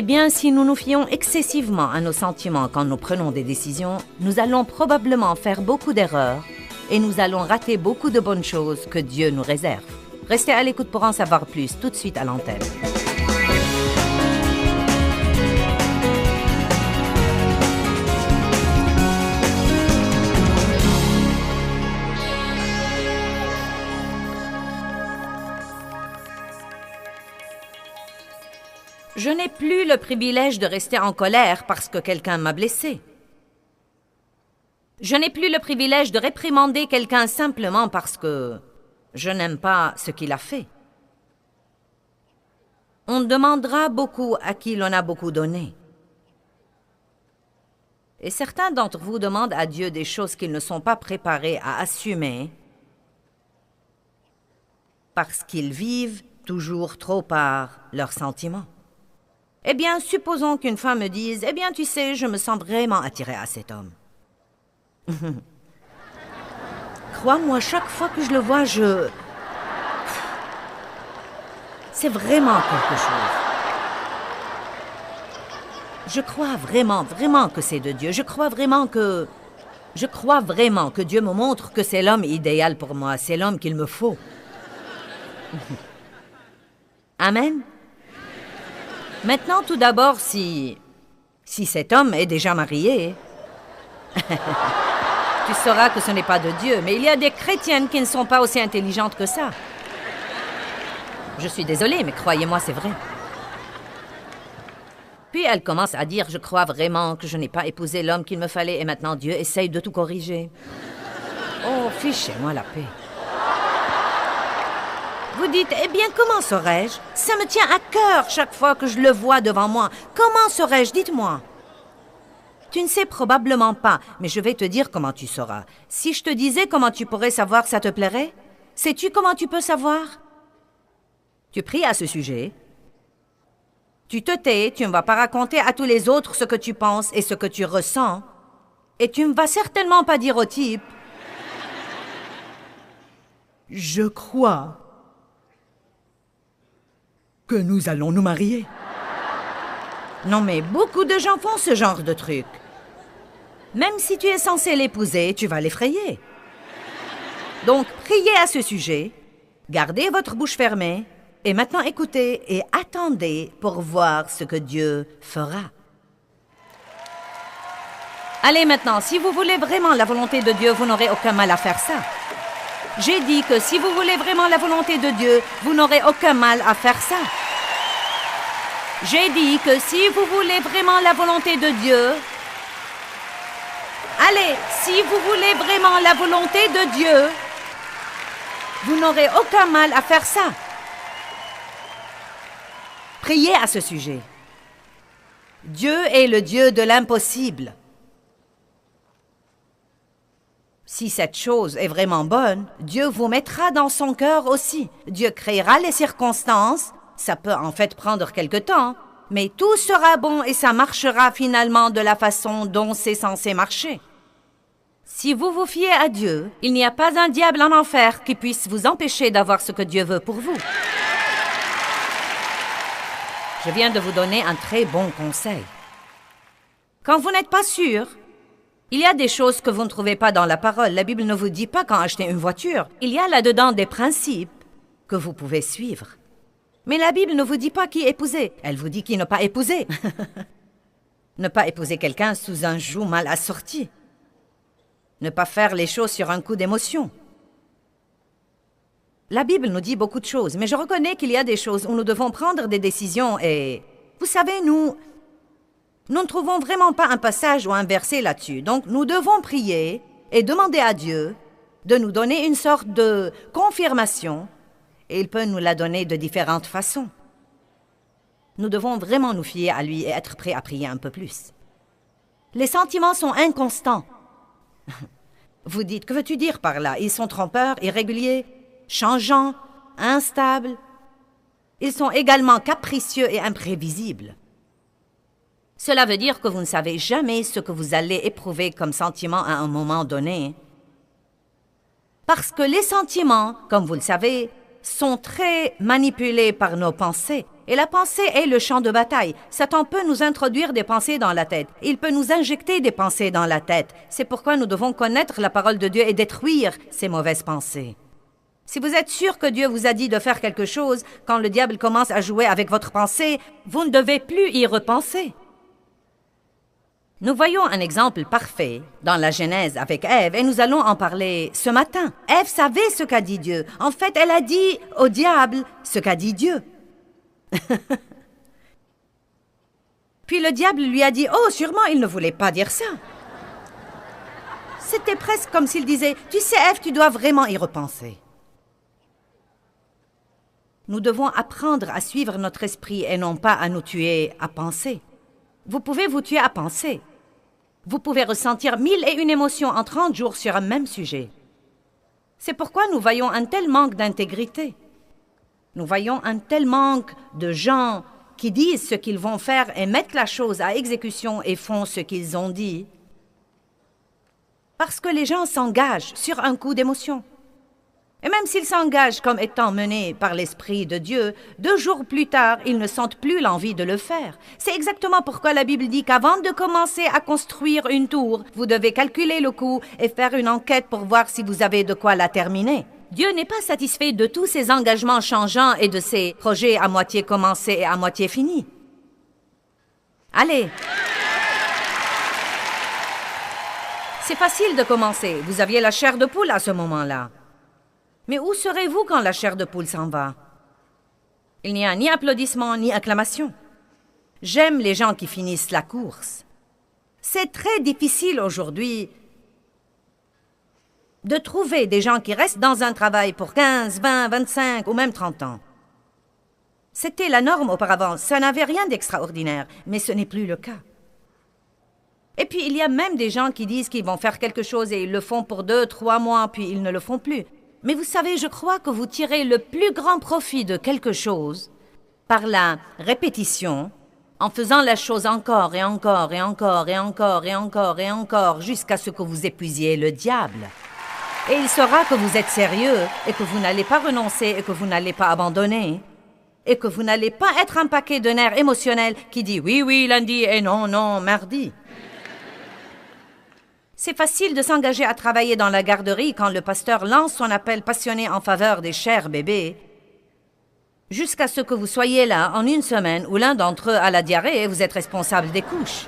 Eh bien, si nous nous fions excessivement à nos sentiments quand nous prenons des décisions, nous allons probablement faire beaucoup d'erreurs et nous allons rater beaucoup de bonnes choses que Dieu nous réserve. Restez à l'écoute pour en savoir plus tout de suite à l'antenne. Je n'ai plus le privilège de rester en colère parce que quelqu'un m'a blessé. Je n'ai plus le privilège de réprimander quelqu'un simplement parce que je n'aime pas ce qu'il a fait. On demandera beaucoup à qui l'on a beaucoup donné. Et certains d'entre vous demandent à Dieu des choses qu'ils ne sont pas préparés à assumer parce qu'ils vivent toujours trop par leurs sentiments. Eh bien, supposons qu'une femme me dise « Eh bien, tu sais, je me sens vraiment attirée à cet homme. » Crois-moi, chaque fois que je le vois, c'est vraiment quelque chose. Je crois vraiment que c'est de Dieu. Je crois vraiment que Dieu me montre que c'est l'homme idéal pour moi. C'est l'homme qu'il me faut. Amen. Maintenant, tout d'abord, si cet homme est déjà marié, tu sauras que ce n'est pas de Dieu. Mais il y a des chrétiennes qui ne sont pas aussi intelligentes que ça. Je suis désolée, mais croyez-moi, c'est vrai. Puis elle commence à dire « Je crois vraiment que je n'ai pas épousé l'homme qu'il me fallait et maintenant Dieu essaye de tout corriger. » Oh, fichez-moi la paix. Vous dites, eh bien, comment saurais-je? Ça me tient à cœur chaque fois que je le vois devant moi. Comment saurais-je? Dites-moi. Tu ne sais probablement pas, mais je vais te dire comment tu sauras. Si je te disais comment tu pourrais savoir ça te plairait, sais-tu comment tu peux savoir? Tu pries à ce sujet. Tu te tais, tu ne vas pas raconter à tous les autres ce que tu penses et ce que tu ressens. Et tu ne vas certainement pas dire au type, « Je crois que nous allons nous marier. » Non, mais beaucoup de gens font ce genre de truc. Même si tu es censé l'épouser, tu vas l'effrayer. Donc, priez à ce sujet, gardez votre bouche fermée, et maintenant écoutez et attendez pour voir ce que Dieu fera. Allez maintenant, si vous voulez vraiment la volonté de Dieu, vous n'aurez aucun mal à faire ça. J'ai dit que si vous voulez vraiment la volonté de Dieu, vous n'aurez aucun mal à faire ça. J'ai dit que si vous voulez vraiment la volonté de Dieu... Allez, si vous voulez vraiment la volonté de Dieu, vous n'aurez aucun mal à faire ça. Priez à ce sujet. Dieu est le Dieu de l'impossible. Si cette chose est vraiment bonne, Dieu vous mettra dans son cœur aussi. Dieu créera les circonstances. Ça peut en fait prendre quelque temps, mais tout sera bon et ça marchera finalement de la façon dont c'est censé marcher. Si vous vous fiez à Dieu, il n'y a pas un diable en enfer qui puisse vous empêcher d'avoir ce que Dieu veut pour vous. Je viens de vous donner un très bon conseil. Quand vous n'êtes pas sûr, il y a des choses que vous ne trouvez pas dans la parole. La Bible ne vous dit pas quand acheter une voiture. Il y a là-dedans des principes que vous pouvez suivre. Mais la Bible ne vous dit pas qui épouser. Elle vous dit qui ne pas épouser. Ne pas épouser quelqu'un sous un joug mal assorti. Ne pas faire les choses sur un coup d'émotion. La Bible nous dit beaucoup de choses, mais je reconnais qu'il y a des choses où nous devons prendre des décisions et... Vous savez, nous ne trouvons vraiment pas un passage ou un verset là-dessus. Donc, nous devons prier et demander à Dieu de nous donner une sorte de confirmation et il peut nous la donner de différentes façons. Nous devons vraiment nous fier à lui et être prêts à prier un peu plus. Les sentiments sont inconstants. Vous dites, que veux-tu dire par là? Ils sont trompeurs, irréguliers, changeants, instables. Ils sont également capricieux et imprévisibles. Cela veut dire que vous ne savez jamais ce que vous allez éprouver comme sentiment à un moment donné. Parce que les sentiments, comme vous le savez, sont très manipulés par nos pensées. Et la pensée est le champ de bataille. Satan peut nous introduire des pensées dans la tête. Il peut nous injecter des pensées dans la tête. C'est pourquoi nous devons connaître la parole de Dieu et détruire ces mauvaises pensées. Si vous êtes sûr que Dieu vous a dit de faire quelque chose, quand le diable commence à jouer avec votre pensée, vous ne devez plus y repenser. Nous voyons un exemple parfait dans la Genèse avec Ève et nous allons en parler ce matin. Ève savait ce qu'a dit Dieu. En fait, elle a dit au diable ce qu'a dit Dieu. Puis le diable lui a dit « Oh, sûrement, il ne voulait pas dire ça. » C'était presque comme s'il disait « Tu sais, Ève, tu dois vraiment y repenser. » Nous devons apprendre à suivre notre esprit et non pas à nous tuer à penser. Vous pouvez vous tuer à penser. Vous pouvez ressentir 1001 émotions en 30 jours sur un même sujet. C'est pourquoi nous voyons un tel manque d'intégrité. Nous voyons un tel manque de gens qui disent ce qu'ils vont faire et mettent la chose à exécution et font ce qu'ils ont dit. Parce que les gens s'engagent sur un coup d'émotion. Et même s'ils s'engagent comme étant menés par l'Esprit de Dieu, 2 jours plus tard, ils ne sentent plus l'envie de le faire. C'est exactement pourquoi la Bible dit qu'avant de commencer à construire une tour, vous devez calculer le coût et faire une enquête pour voir si vous avez de quoi la terminer. Dieu n'est pas satisfait de tous ces engagements changeants et de ces projets à moitié commencés et à moitié finis. Allez! C'est facile de commencer. Vous aviez la chair de poule à ce moment-là. Mais où serez-vous quand la chair de poule s'en va? Il n'y a ni applaudissements ni acclamations. J'aime les gens qui finissent la course. C'est très difficile aujourd'hui de trouver des gens qui restent dans un travail pour 15, 20, 25 ou même 30 ans. C'était la norme auparavant. Ça n'avait rien d'extraordinaire, mais ce n'est plus le cas. Et puis, il y a même des gens qui disent qu'ils vont faire quelque chose et ils le font pour 2, 3 mois, puis ils ne le font plus. Mais vous savez, je crois que vous tirez le plus grand profit de quelque chose par la répétition, en faisant la chose encore et encore et encore et encore et encore et encore jusqu'à ce que vous épuisiez le diable. Et il saura que vous êtes sérieux et que vous n'allez pas renoncer et que vous n'allez pas abandonner et que vous n'allez pas être un paquet de nerfs émotionnels qui dit oui, oui, lundi et non, non, mardi. C'est facile de s'engager à travailler dans la garderie quand le pasteur lance son appel passionné en faveur des chers bébés, jusqu'à ce que vous soyez là en 1 semaine où l'un d'entre eux a la diarrhée et vous êtes responsable des couches.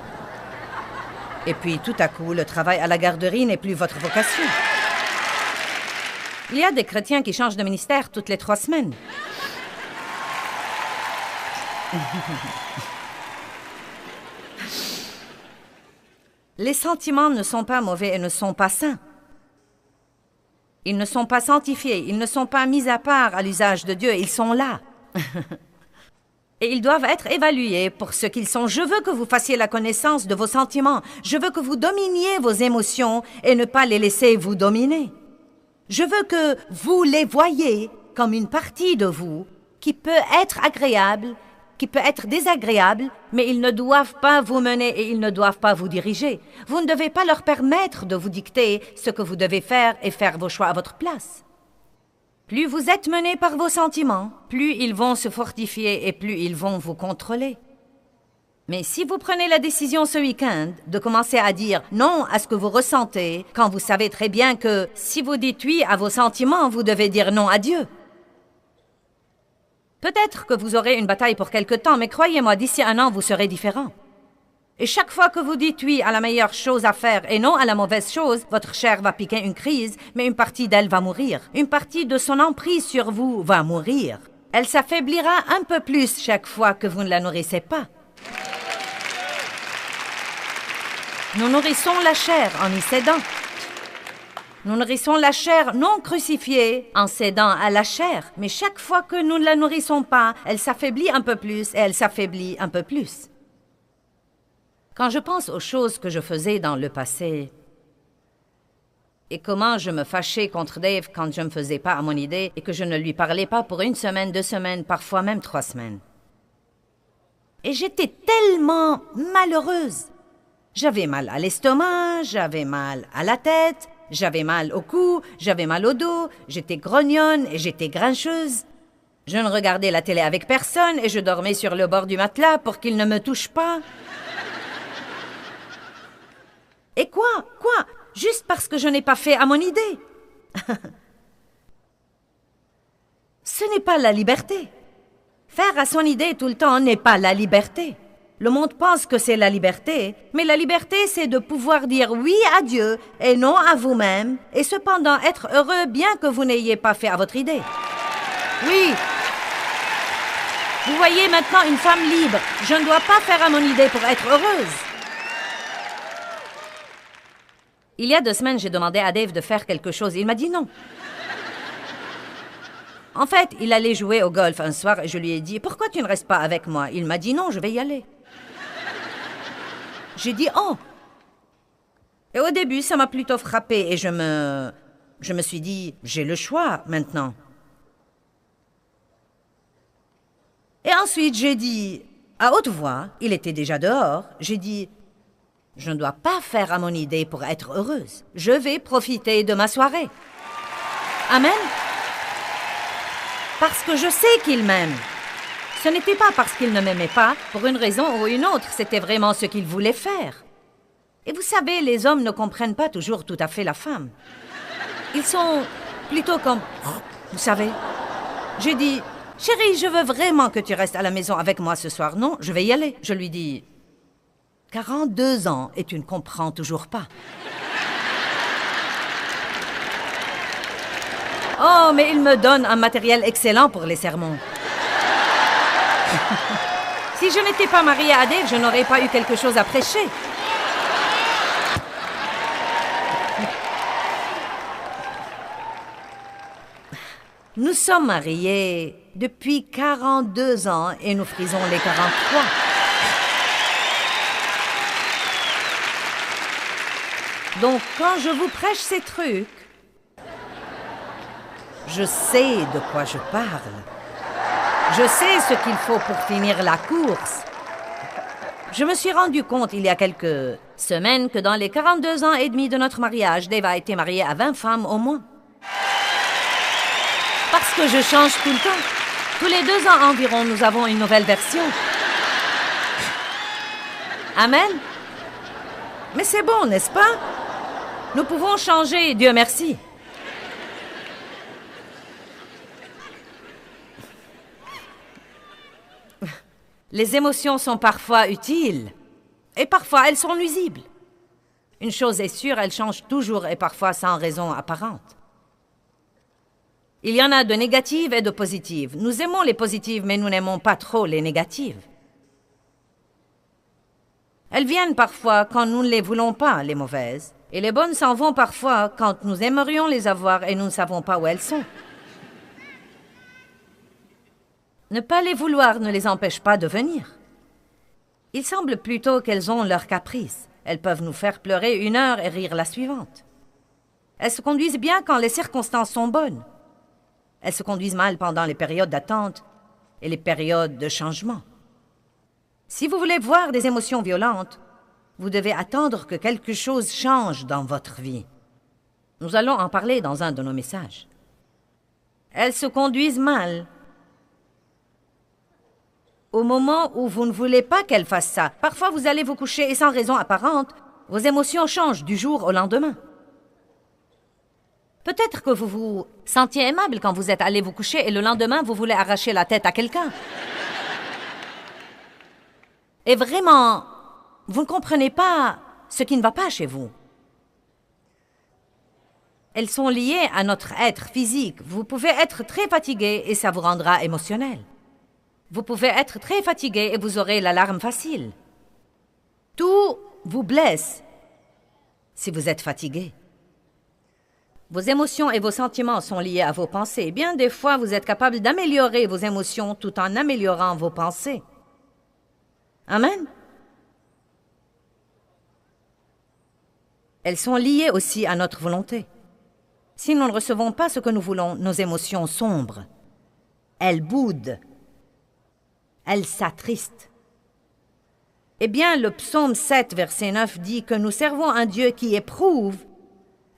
Et puis, tout à coup, le travail à la garderie n'est plus votre vocation. Il y a des chrétiens qui changent de ministère toutes les 3 semaines. Les sentiments ne sont pas mauvais et ne sont pas sains. Ils ne sont pas sanctifiés, ils ne sont pas mis à part à l'usage de Dieu, ils sont là. Et ils doivent être évalués pour ce qu'ils sont. Je veux que vous fassiez la connaissance de vos sentiments. Je veux que vous dominiez vos émotions et ne pas les laisser vous dominer. Je veux que vous les voyiez comme une partie de vous qui peut être agréable, qui peut être désagréable, mais ils ne doivent pas vous mener et ils ne doivent pas vous diriger. Vous ne devez pas leur permettre de vous dicter ce que vous devez faire et faire vos choix à votre place. Plus vous êtes mené par vos sentiments, plus ils vont se fortifier et plus ils vont vous contrôler. Mais si vous prenez la décision ce week-end de commencer à dire non à ce que vous ressentez, quand vous savez très bien que si vous dites oui à vos sentiments, vous devez dire non à Dieu. Peut-être que vous aurez une bataille pour quelque temps, mais croyez-moi, d'ici 1 an, vous serez différent. Et chaque fois que vous dites oui à la meilleure chose à faire et non à la mauvaise chose, votre chair va piquer une crise, mais une partie d'elle va mourir. Une partie de son emprise sur vous va mourir. Elle s'affaiblira un peu plus chaque fois que vous ne la nourrissez pas. Nous nourrissons la chair en y cédant. Nous nourrissons la chair non crucifiée en cédant à la chair. Mais chaque fois que nous ne la nourrissons pas, elle s'affaiblit un peu plus et elle s'affaiblit un peu plus. Quand je pense aux choses que je faisais dans le passé et comment je me fâchais contre Dave quand je ne me faisais pas à mon idée et que je ne lui parlais pas pour 1 semaine, 2 semaines, parfois même 3 semaines. Et j'étais tellement malheureuse. J'avais mal à l'estomac, j'avais mal à la tête, j'avais mal au cou, j'avais mal au dos, j'étais grognonne et j'étais grincheuse. Je ne regardais la télé avec personne et je dormais sur le bord du matelas pour qu'il ne me touche pas. Et quoi? Juste parce que je n'ai pas fait à mon idée. Ce n'est pas la liberté. Faire à son idée tout le temps n'est pas la liberté. Le monde pense que c'est la liberté, mais la liberté, c'est de pouvoir dire oui à Dieu et non à vous-même, et cependant être heureux bien que vous n'ayez pas fait à votre idée. Oui. Vous voyez maintenant une femme libre. Je ne dois pas faire à mon idée pour être heureuse. Il y a 2 semaines, j'ai demandé à Dave de faire quelque chose. Il m'a dit non. En fait, il allait jouer au golf un soir et je lui ai dit « Pourquoi tu ne restes pas avec moi ?» Il m'a dit « Non, je vais y aller. » J'ai dit « Oh !» Et au début, ça m'a plutôt frappé et je me suis dit « J'ai le choix maintenant. » Et ensuite, j'ai dit, à haute voix, il était déjà dehors, j'ai dit « Je ne dois pas faire à mon idée pour être heureuse. Je vais profiter de ma soirée. » Amen. Parce que je sais qu'il m'aime. Ce n'était pas parce qu'il ne m'aimait pas, pour une raison ou une autre, c'était vraiment ce qu'il voulait faire. Et vous savez, les hommes ne comprennent pas toujours tout à fait la femme. Ils sont plutôt comme... Vous savez, j'ai dit... Chérie, je veux vraiment que tu restes à la maison avec moi ce soir. Non, je vais y aller. Je lui dis, 42 ans et tu ne comprends toujours pas. Oh, mais il me donne un matériel excellent pour les sermons. Si je n'étais pas mariée à Dave, je n'aurais pas eu quelque chose à prêcher. Nous sommes mariés depuis 42 ans et nous frisons les 43. Donc, quand je vous prêche ces trucs, je sais de quoi je parle. Je sais ce qu'il faut pour finir la course. Je me suis rendu compte il y a quelques semaines que dans les 42 ans et demi de notre mariage, Dave a été marié à 20 femmes au moins. Parce que je change tout le temps. Tous les 2 ans environ, nous avons une nouvelle version. Amen. Mais c'est bon, n'est-ce pas? Nous pouvons changer, Dieu merci. Les émotions sont parfois utiles, et parfois elles sont nuisibles. Une chose est sûre, elles changent toujours et parfois sans raison apparente. Il y en a de négatives et de positives. Nous aimons les positives, mais nous n'aimons pas trop les négatives. Elles viennent parfois quand nous ne les voulons pas, les mauvaises. Et les bonnes s'en vont parfois quand nous aimerions les avoir et nous ne savons pas où elles sont. Ne pas les vouloir ne les empêche pas de venir. Il semble plutôt qu'elles ont leurs caprices. Elles peuvent nous faire pleurer 1 heure et rire la suivante. Elles se conduisent bien quand les circonstances sont bonnes. Elles se conduisent mal pendant les périodes d'attente et les périodes de changement. Si vous voulez voir des émotions violentes, vous devez attendre que quelque chose change dans votre vie. Nous allons en parler dans un de nos messages. Elles se conduisent mal au moment où vous ne voulez pas qu'elles fassent ça. Parfois, vous allez vous coucher et sans raison apparente, vos émotions changent du jour au lendemain. Peut-être que vous vous sentiez aimable quand vous êtes allé vous coucher et le lendemain, vous voulez arracher la tête à quelqu'un. Et vraiment, vous ne comprenez pas ce qui ne va pas chez vous. Elles sont liées à notre être physique. Vous pouvez être très fatigué et ça vous rendra émotionnel. Vous pouvez être très fatigué et vous aurez l'alarme facile. Tout vous blesse si vous êtes fatigué. Vos émotions et vos sentiments sont liés à vos pensées. Bien des fois, vous êtes capable d'améliorer vos émotions tout en améliorant vos pensées. Amen. Elles sont liées aussi à notre volonté. Si nous ne recevons pas ce que nous voulons, nos émotions sombrent. Elles boudent. Elles s'attristent. Eh bien, le psaume 7, verset 9 dit que nous servons un Dieu qui éprouve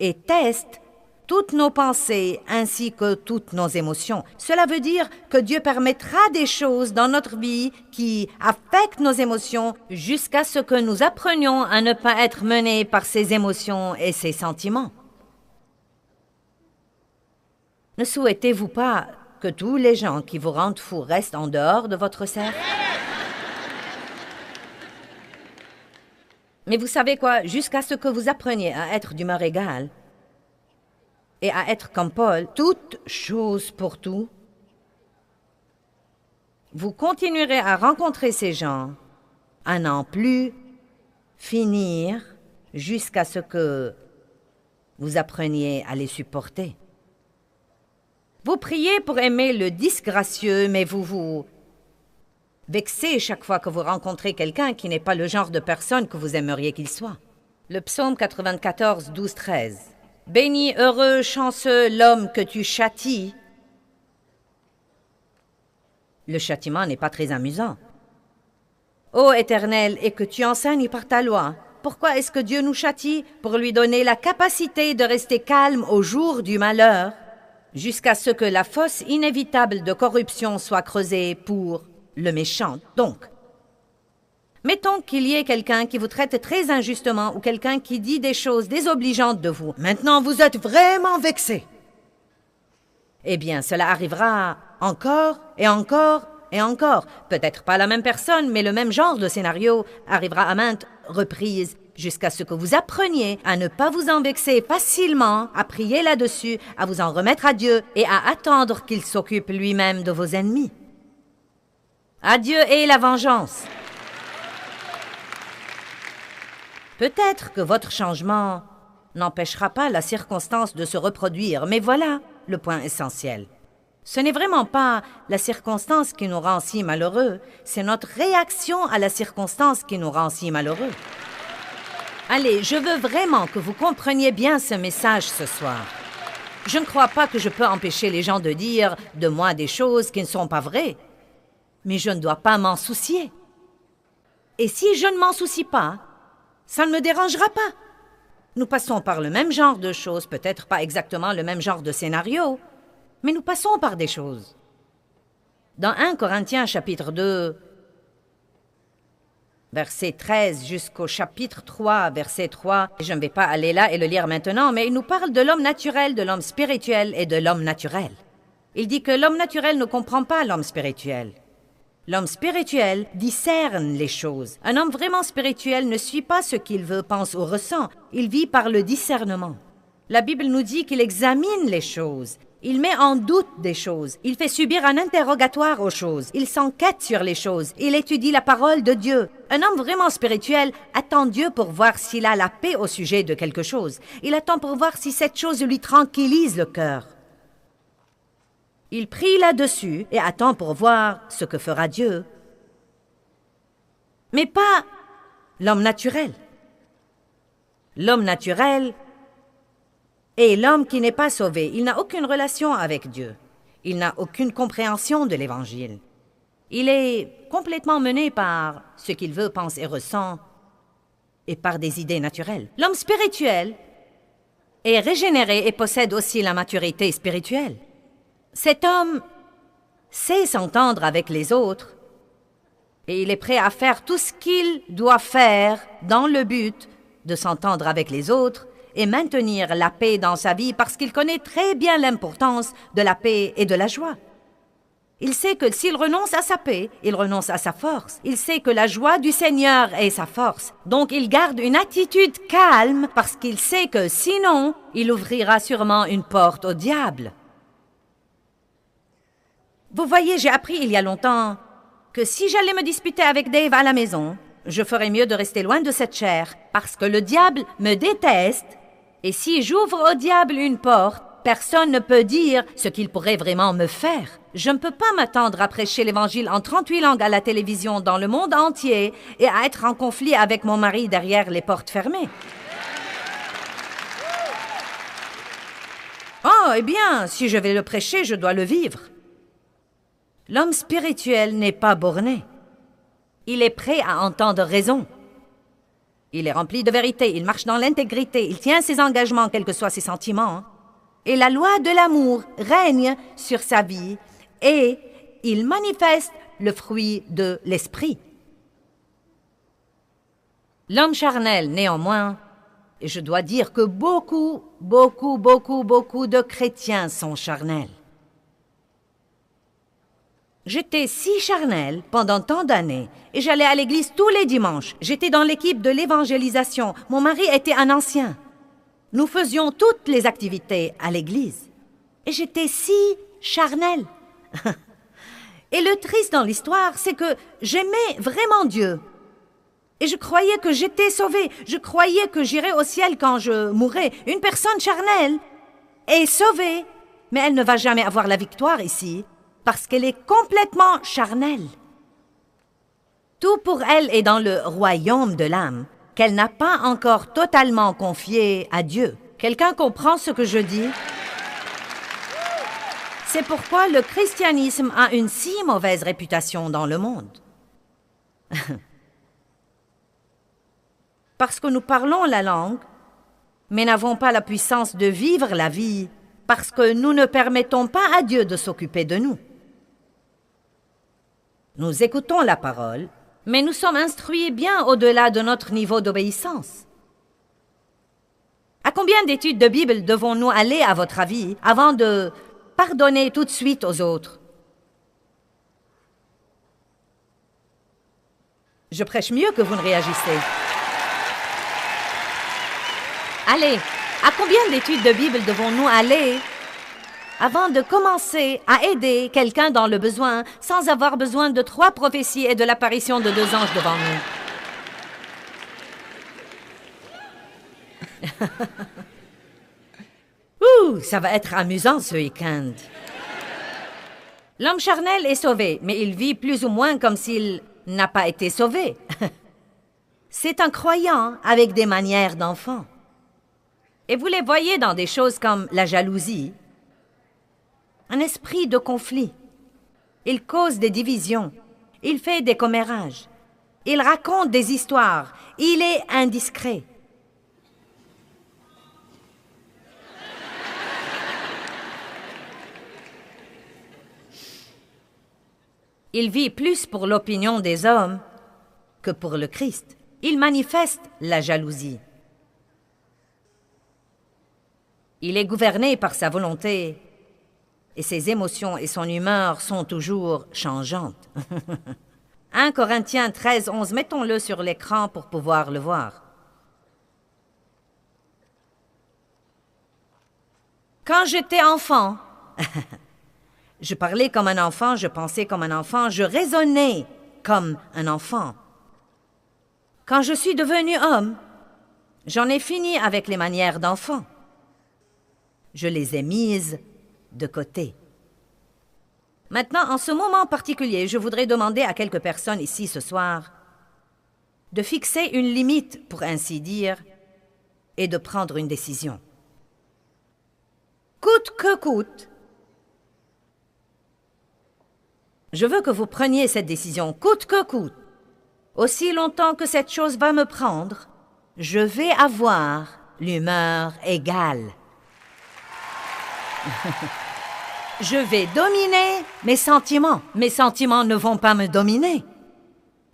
et teste toutes nos pensées ainsi que toutes nos émotions. Cela veut dire que Dieu permettra des choses dans notre vie qui affectent nos émotions jusqu'à ce que nous apprenions à ne pas être menés par ces émotions et ces sentiments. Ne souhaitez-vous pas que tous les gens qui vous rendent fous restent en dehors de votre cercle? Mais vous savez quoi? Jusqu'à ce que vous appreniez à être d'humeur égale et à être comme Paul, toute chose pour tout, vous continuerez à rencontrer ces gens, à n'en plus finir jusqu'à ce que vous appreniez à les supporter. Vous priez pour aimer le disgracieux, mais vous vous vexez chaque fois que vous rencontrez quelqu'un qui n'est pas le genre de personne que vous aimeriez qu'il soit. Le psaume 94, 12, 13. Béni, heureux, chanceux l'homme que tu châties. Le châtiment n'est pas très amusant. Ô Éternel, et que tu enseignes par ta loi. Pourquoi est-ce que Dieu nous châtie? Pour lui donner la capacité de rester calme au jour du malheur, jusqu'à ce que la fosse inévitable de corruption soit creusée pour le méchant. Donc, mettons qu'il y ait quelqu'un qui vous traite très injustement ou quelqu'un qui dit des choses désobligeantes de vous. Maintenant, vous êtes vraiment vexé. Eh bien, cela arrivera encore et encore et encore. Peut-être pas la même personne, mais le même genre de scénario arrivera à maintes reprises jusqu'à ce que vous appreniez à ne pas vous en vexer facilement, à prier là-dessus, à vous en remettre à Dieu et à attendre qu'il s'occupe lui-même de vos ennemis. À Dieu et la vengeance. Peut-être que votre changement n'empêchera pas la circonstance de se reproduire, mais voilà le point essentiel. Ce n'est vraiment pas la circonstance qui nous rend si malheureux, c'est notre réaction à la circonstance qui nous rend si malheureux. Allez, je veux vraiment que vous compreniez bien ce message ce soir. Je ne crois pas que je peux empêcher les gens de dire de moi des choses qui ne sont pas vraies, mais je ne dois pas m'en soucier. Et si je ne m'en soucie pas, ça ne me dérangera pas. Nous passons par le même genre de choses, peut-être pas exactement le même genre de scénario, mais nous passons par des choses. Dans 1 Corinthiens chapitre 2, verset 13 jusqu'au chapitre 3, verset 3, je ne vais pas aller là et le lire maintenant, mais il nous parle de l'homme naturel, de l'homme spirituel et de l'homme naturel. Il dit que l'homme naturel ne comprend pas l'homme spirituel. L'homme spirituel discerne les choses. Un homme vraiment spirituel ne suit pas ce qu'il veut, pense ou ressent. Il vit par le discernement. La Bible nous dit qu'il examine les choses. Il met en doute des choses. Il fait subir un interrogatoire aux choses. Il s'enquête sur les choses. Il étudie la parole de Dieu. Un homme vraiment spirituel attend Dieu pour voir s'il a la paix au sujet de quelque chose. Il attend pour voir si cette chose lui tranquillise le cœur. Il prie là-dessus et attend pour voir ce que fera Dieu. Mais pas l'homme naturel. L'homme naturel est l'homme qui n'est pas sauvé. Il n'a aucune relation avec Dieu. Il n'a aucune compréhension de l'Évangile. Il est complètement mené par ce qu'il veut, pense et ressent, et par des idées naturelles. L'homme spirituel est régénéré et possède aussi la maturité spirituelle. Cet homme sait s'entendre avec les autres et il est prêt à faire tout ce qu'il doit faire dans le but de s'entendre avec les autres et maintenir la paix dans sa vie parce qu'il connaît très bien l'importance de la paix et de la joie. Il sait que s'il renonce à sa paix, il renonce à sa force. Il sait que la joie du Seigneur est sa force. Donc il garde une attitude calme parce qu'il sait que sinon, il ouvrira sûrement une porte au diable. Vous voyez, j'ai appris il y a longtemps que si j'allais me disputer avec Dave à la maison, je ferais mieux de rester loin de cette chair parce que le diable me déteste et si j'ouvre au diable une porte, personne ne peut dire ce qu'il pourrait vraiment me faire. Je ne peux pas m'attendre à prêcher l'Évangile en 38 langues à la télévision dans le monde entier et à être en conflit avec mon mari derrière les portes fermées. Oh, eh bien, si je vais le prêcher, je dois le vivre. L'homme spirituel n'est pas borné. Il est prêt à entendre raison. Il est rempli de vérité, il marche dans l'intégrité, il tient ses engagements, quels que soient ses sentiments. Et la loi de l'amour règne sur sa vie et il manifeste le fruit de l'esprit. L'homme charnel, néanmoins, et je dois dire que beaucoup de chrétiens sont charnels. J'étais si charnelle pendant tant d'années et j'allais à l'église tous les dimanches. J'étais dans l'équipe de l'évangélisation. Mon mari était un ancien. Nous faisions toutes les activités à l'église. Et j'étais si charnelle. Et le triste dans l'histoire, c'est que j'aimais vraiment Dieu. Et je croyais que j'étais sauvée. Je croyais que j'irais au ciel quand je mourrais. Une personne charnelle est sauvée, mais elle ne va jamais avoir la victoire ici, parce qu'elle est complètement charnelle. Tout pour elle est dans le royaume de l'âme, qu'elle n'a pas encore totalement confié à Dieu. Quelqu'un comprend ce que je dis? C'est pourquoi le christianisme a une si mauvaise réputation dans le monde. Parce que nous parlons la langue, mais n'avons pas la puissance de vivre la vie, parce que nous ne permettons pas à Dieu de s'occuper de nous. Nous écoutons la parole, mais nous sommes instruits bien au-delà de notre niveau d'obéissance. À combien d'études de Bible devons-nous aller, à votre avis, avant de pardonner tout de suite aux autres? Je prêche mieux que vous ne réagissez. Allez, à combien d'études de Bible devons-nous aller avant de commencer à aider quelqu'un dans le besoin sans avoir besoin de 3 prophéties et de l'apparition de 2 anges devant nous? Ça va être amusant ce week-end. L'homme charnel est sauvé, mais il vit plus ou moins comme s'il n'a pas été sauvé. C'est un croyant avec des manières d'enfant. Et vous les voyez dans des choses comme la jalousie, un esprit de conflit. Il cause des divisions. Il fait des commérages. Il raconte des histoires. Il est indiscret. Il vit plus pour l'opinion des hommes que pour le Christ. Il manifeste la jalousie. Il est gouverné par sa volonté et ses émotions et son humeur sont toujours changeantes. 1 Corinthiens 13, 11, mettons-le sur l'écran pour pouvoir le voir. Quand j'étais enfant, je parlais comme un enfant, je pensais comme un enfant, je raisonnais comme un enfant. Quand je suis devenu homme, j'en ai fini avec les manières d'enfant. Je les ai mises de côté. Maintenant, en ce moment particulier, je voudrais demander à quelques personnes ici ce soir de fixer une limite, pour ainsi dire, et de prendre une décision. Coûte que coûte, je veux que vous preniez cette décision, coûte que coûte. Aussi longtemps que cette chose va me prendre, je vais avoir l'humeur égale. Je vais dominer mes sentiments. Mes sentiments ne vont pas me dominer.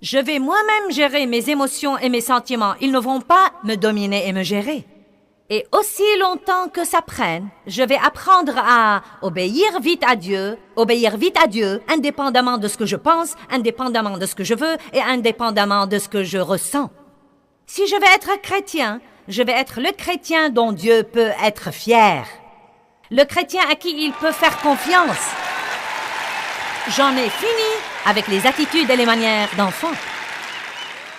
Je vais moi-même gérer mes émotions et mes sentiments. Ils ne vont pas me dominer et me gérer. Et aussi longtemps que ça prenne, je vais apprendre à obéir vite à Dieu, indépendamment de ce que je pense, indépendamment de ce que je veux et indépendamment de ce que je ressens. Si je vais être chrétien, je vais être le chrétien dont Dieu peut être fier. Le chrétien à qui il peut faire confiance. J'en ai fini avec les attitudes et les manières d'enfant.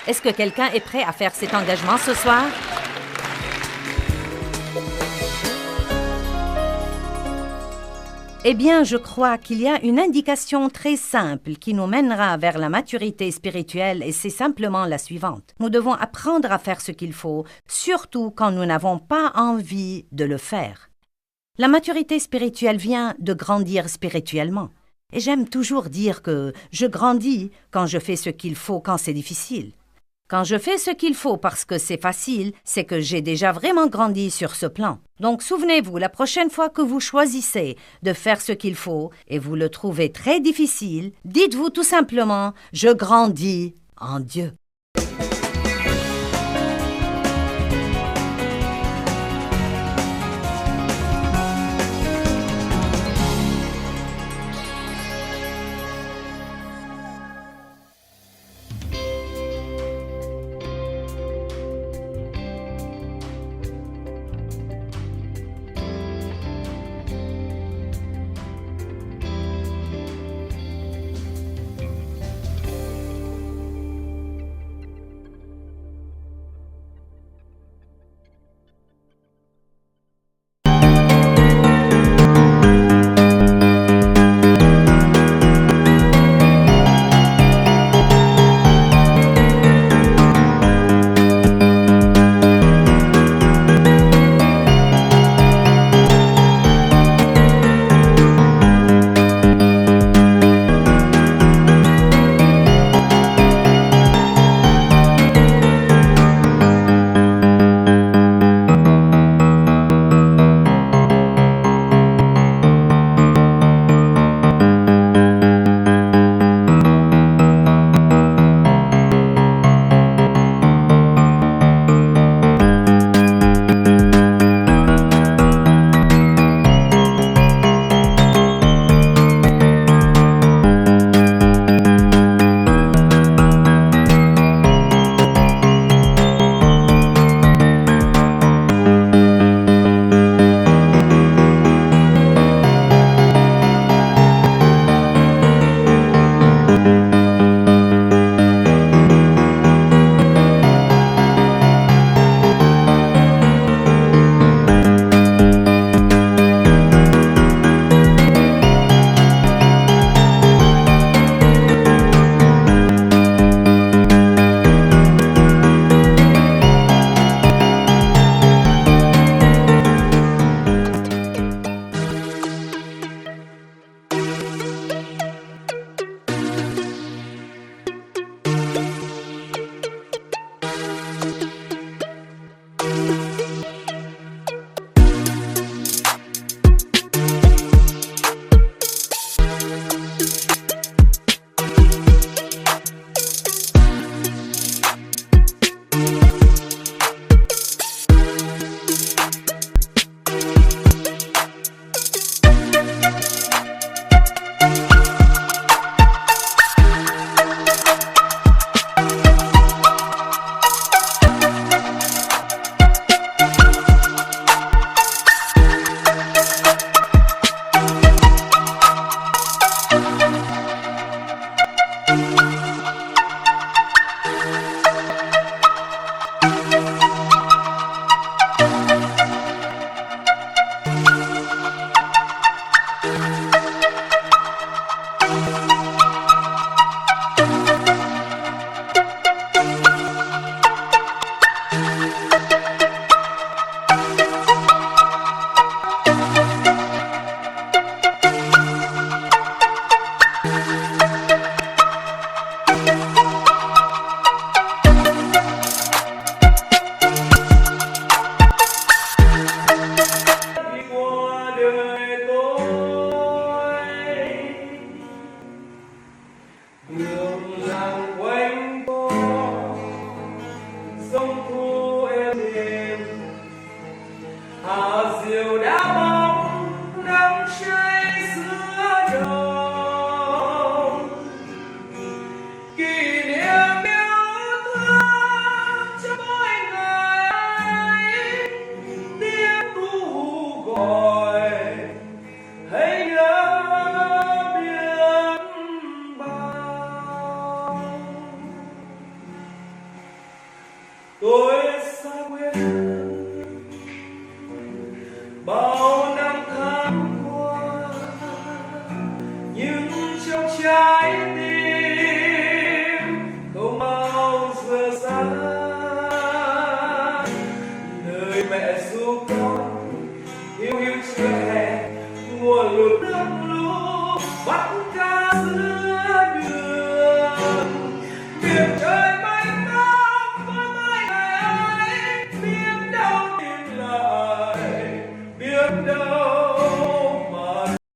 Est-ce que quelqu'un est prêt à faire cet engagement ce soir? Eh bien, je crois qu'il y a une indication très simple qui nous mènera vers la maturité spirituelle et c'est simplement la suivante. Nous devons apprendre à faire ce qu'il faut, surtout quand nous n'avons pas envie de le faire. La maturité spirituelle vient de grandir spirituellement. Et j'aime toujours dire que je grandis quand je fais ce qu'il faut quand c'est difficile. Quand je fais ce qu'il faut parce que c'est facile, c'est que j'ai déjà vraiment grandi sur ce plan. Donc souvenez-vous, la prochaine fois que vous choisissez de faire ce qu'il faut et vous le trouvez très difficile, dites-vous tout simplement « Je grandis en Dieu ». tôi xa quê bao năm tháng qua nhưng trong trái tim